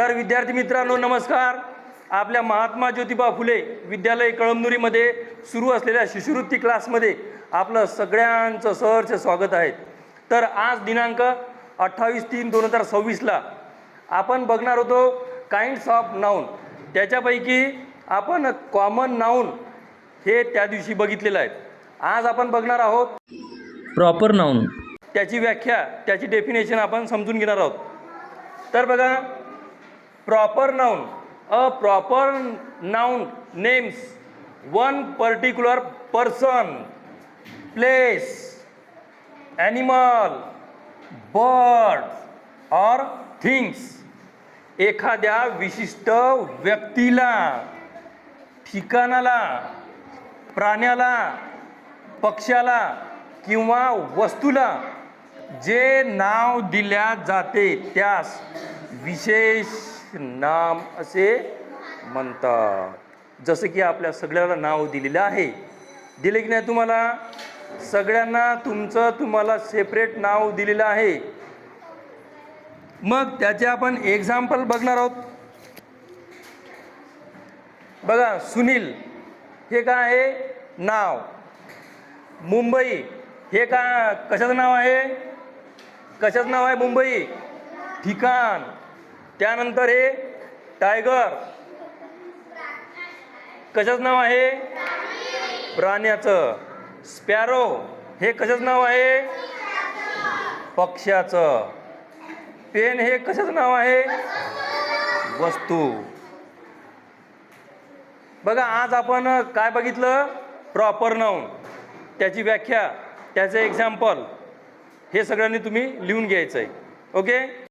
तर विद्यार्थी मित्रांनो नमस्कार. आपल्या महात्मा ज्योतिबा फुले विद्यालय कळमनुरीमध्ये सुरू असलेल्या शिष्यवृत्ती क्लासमध्ये आपलं सगळ्यांचं सहर्ष स्वागत आहे. तर आज दिनांक 28/3/2026ला आपण बघणार होतो काइंड्स ऑफ नाउन. त्याच्यापैकी आपण कॉमन नाउन हे त्या दिवशी बघितलेलं आहे. आज आपण बघणार आहोत प्रॉपर नाउन. त्याची व्याख्या, त्याची डेफिनेशन आपण समजून घेणार आहोत. तर बघा, proper noun, a proper noun names one particular person, place, animal, bird और थिंग्स. एखाद्या विशिष्ट व्यक्तीला, ठिकाणाला, प्राण्याला, पक्ष्याला किंवा वस्तूला जे नाव दिल्या जाते त्यास विशेष नाम असे म्हणतात. जसं की आपल्या सगळ्याला नाव दिलेलं आहे. दिले की नाही तुम्हाला? सगळ्यांना तुम्हाला सेपरेट नाव दिलेलं आहे. मग त्याचे आपण एक्झाम्पल बघणार आहोत. बघा, सुनील हे काय आहे? नाव. मुंबई हे कशाचं नाव आहे? कशाचं नाव आहे मुंबई? ठिकाण. त्यानंतर हे टायगर कशाचं नाव आहे? प्राण्याचं. स्पॅरो हे कशाचं नाव आहे? पक्ष्याचं. पेन हे कशाचं नाव आहे? वस्तू. बघा, आज आपण काय बघितलं? प्रॉपर नाउन, त्याची व्याख्या, त्याचे एक्झाम्पल हे सगळ्यांनी तुम्ही लिहून घ्यायचं आहे. ओके.